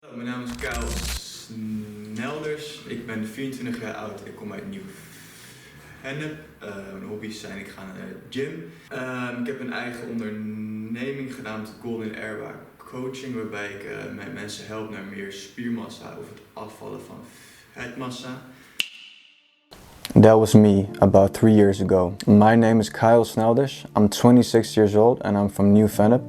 Hallo, mijn naam is Kyle Snelders. Ik ben 24 jaar oud. Ik kom uit Nieuw-Vennep. Mijn hobby's zijn: ik ga naar de gym. Ik heb een eigen onderneming genaamd Golden Era Coaching, waarbij ik met mensen help naar meer spiermassa of het afvallen van vetmassa. That was me about 3 years ago. My name is Kyle Snelders. I'm 26 years old and I'm from Nieuw-Vennep.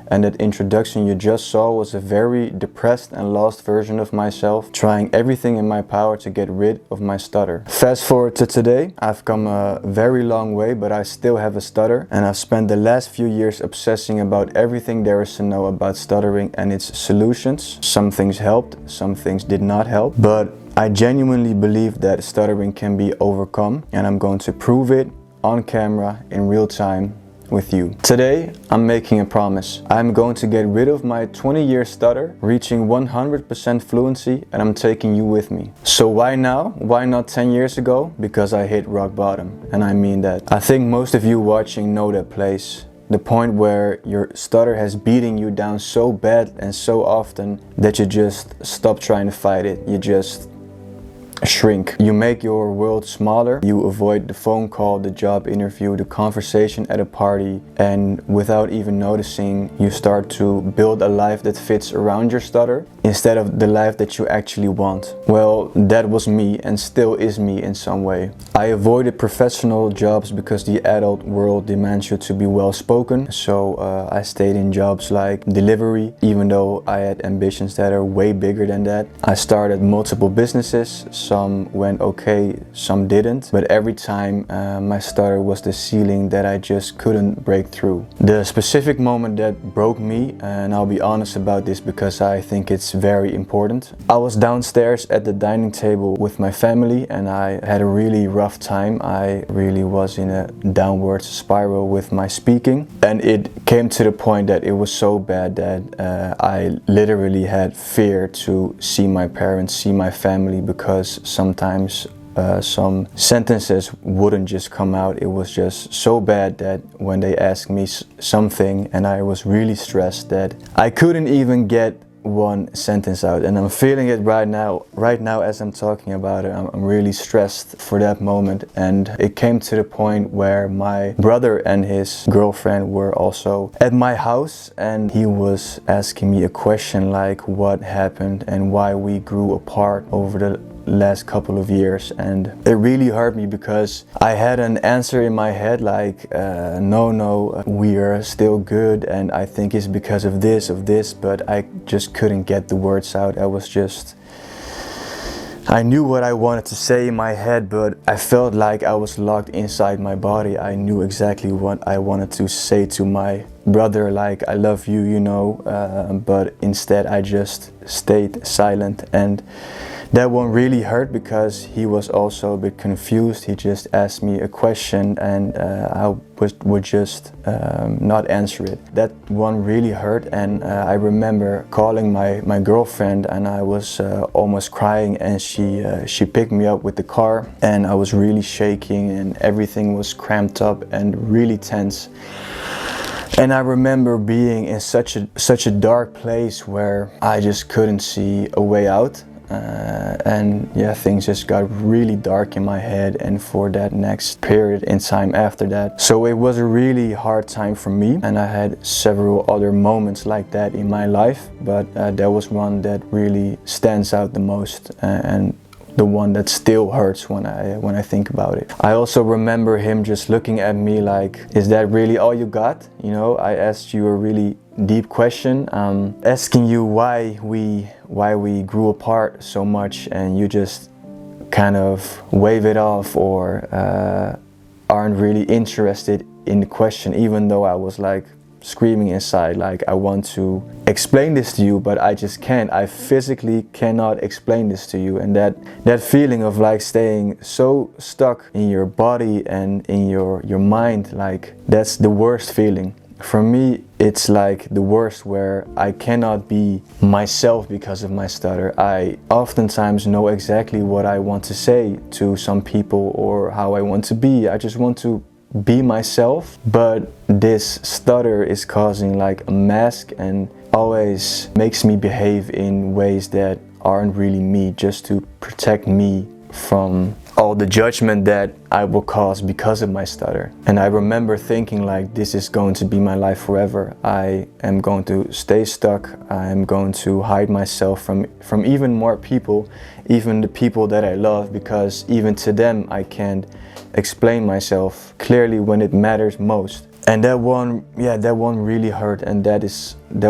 And that introduction you just saw was a very depressed and lost version of myself, trying everything in my power to get rid of my stutter. Fast forward to today, I've come a very long way, but I still have a stutter, and I've spent the last few years obsessing about everything there is to know about stuttering and its solutions. Some things helped, some things did not help, but I genuinely believe that stuttering can be overcome, and I'm going to prove it on camera in real time with you. Today, I'm making a promise. I'm going to get rid of my 20-year stutter, reaching 100% fluency, and I'm taking you with me. So why now? Why not 10 years ago? Because I hit rock bottom, and I mean that. I think most of you watching know that place. The point where your stutter has beating you down so bad and so often that you just stop trying to fight it. You just shrink. You make your world smaller. You avoid the phone call, the job interview, the conversation at a party, and without even noticing, you start to build a life that fits around your stutter instead of the life that you actually want. Well, that was me and still is me in some way. I avoided professional jobs because the adult world demands you to be well spoken, so I stayed in jobs like delivery, even though I had ambitions that are way bigger than that. I started multiple businesses. Some went okay, some didn't, but every time my stutter was the ceiling that I just couldn't break through. The specific moment that broke me, and I'll be honest about this because I think it's very important. I was downstairs at the dining table with my family and I had a really rough time. I really was in a downward spiral with my speaking, and it came to the point that it was so bad that I literally had fear to see my parents, see my family, because sometimes some sentences wouldn't just come out. It was just so bad that when they asked me something and I was really stressed that I couldn't even get one sentence out, and I'm feeling it right now as I'm talking about it. I'm really stressed for that moment, and it came to the point where my brother and his girlfriend were also at my house, and he was asking me a question like what happened and why we grew apart over the last couple of years, and it really hurt me because I had an answer in my head like no, we are still good, and I think it's because of this, but I just couldn't get the words out. I knew what I wanted to say in my head, but I felt like I was locked inside my body. I knew exactly what I wanted to say to my brother, like I love you, you know, but instead I just stayed silent, and that one really hurt because he was also a bit confused. He just asked me a question and I would just not answer it. That one really hurt, and I remember calling my girlfriend, and I was almost crying, and she picked me up with the car, and I was really shaking and everything was cramped up and really tense. And I remember being in such a dark place where I just couldn't see a way out. And yeah, things just got really dark in my head and for that next period in time after that. So it was a really hard time for me, and I had several other moments like that in my life, but that was one that really stands out the most, and the one that still hurts when I think about it. I also remember him just looking at me like, is that really all you got? You know, I asked you a really deep question, asking you why we grew apart so much, and you just kind of wave it off or aren't really interested in the question, even though I was like screaming inside like I want to explain this to you, but I just can't. I physically cannot explain this to you, and that feeling of like staying so stuck in your body and in your mind, like that's the worst feeling. For me, it's like the worst, where I cannot be myself because of my stutter. I oftentimes know exactly what I want to say to some people or how I want to be. I just want to be myself, but this stutter is causing like a mask and always makes me behave in ways that aren't really me, just to protect me from all the judgment that I will cause because of my stutter. And I remember thinking like, this is going to be my life forever. I am going to stay stuck. I am going to hide myself from even more people, even the people that I love, because even to them I can't explain myself clearly when it matters most. And that one really hurt, and that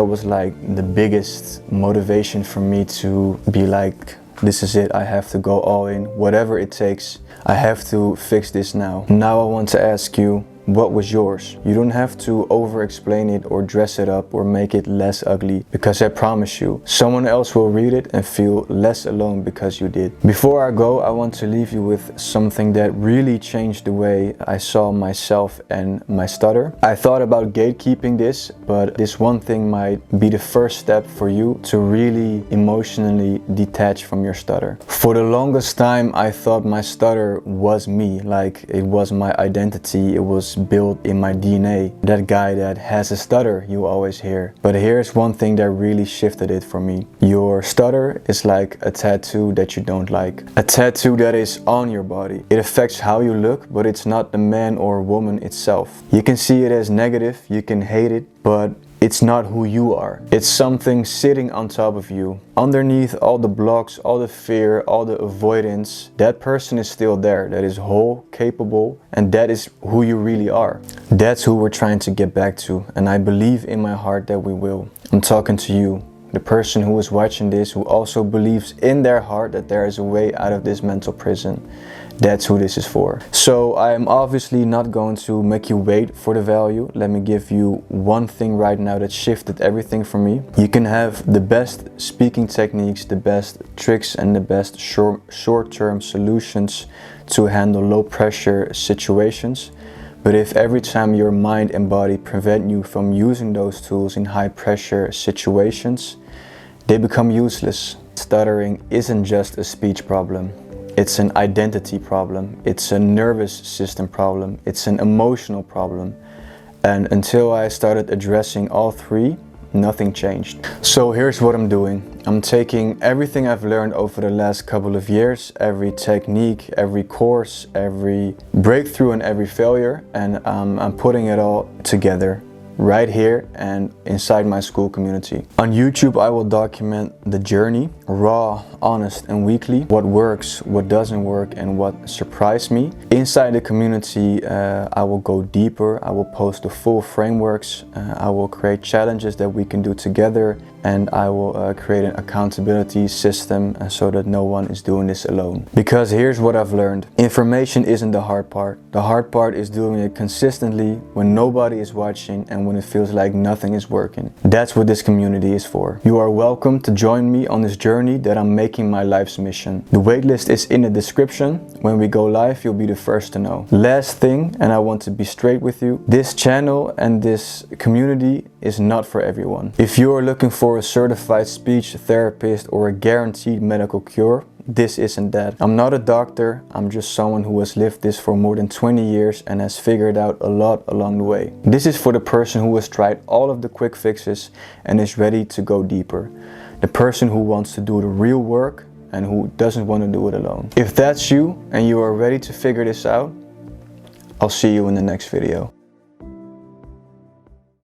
was like the biggest motivation for me to be like, this is it, I have to go all in, whatever it takes. I have to fix this now. Now I want to ask you, what was yours? You don't have to over explain it or dress it up or make it less ugly, because I promise you, someone else will read it and feel less alone because you did. Before I go, I want to leave you with something that really changed the way I saw myself and my stutter. I thought about gatekeeping this, but this one thing might be the first step for you to really emotionally detach from your stutter. For the longest time, I thought my stutter was me, like it was my identity, it was built in my DNA. That guy that has a stutter you always hear. But here's one thing that really shifted it for me. Your stutter is like a tattoo that you don't like. A tattoo that is on your body. It affects how you look, but it's not the man or woman itself. You can see it as negative, you can hate it, but it's not who you are. It's something sitting on top of you. Underneath all the blocks, all the fear, all the avoidance, that person is still there. That is whole, capable, and that is who you really are. That's who we're trying to get back to, and I believe in my heart that we will. I'm talking to you, the person who is watching this, who also believes in their heart that there is a way out of this mental prison. That's who this is for. So I am obviously not going to make you wait for the value. Let me give you one thing right now that shifted everything for me. You can have the best speaking techniques, the best tricks, and the best short-term solutions to handle low pressure situations. But if every time your mind and body prevent you from using those tools in high pressure situations, they become useless. Stuttering isn't just a speech problem. It's an identity problem, it's a nervous system problem, it's an emotional problem. And until I started addressing all three, nothing changed. So here's what I'm doing. I'm taking everything I've learned over the last couple of years, every technique, every course, every breakthrough and every failure, and I'm putting it all together right here and inside my school community. On YouTube, I will document the journey, raw, honest, and weekly. What works, what doesn't work, and what surprised me. Inside the community, I will go deeper. I will post the full frameworks. I will create challenges that we can do together, and I will create an accountability system so that no one is doing this alone. Because here's what I've learned. Information isn't the hard part. The hard part is doing it consistently when nobody is watching and when it feels like nothing is working. That's what this community is for. You are welcome to join me on this journey that I'm making my life's mission. The waitlist is in the description. When we go live, you'll be the first to know. Last thing, and I want to be straight with you, this channel and this community is not for everyone. If you are looking for a certified speech therapist or a guaranteed medical cure, this isn't that. I'm not a doctor, I'm just someone who has lived this for more than 20 years and has figured out a lot along the way. This is for the person who has tried all of the quick fixes and is ready to go deeper. The person who wants to do the real work and who doesn't want to do it alone. If that's you and you are ready to figure this out, I'll see you in the next video.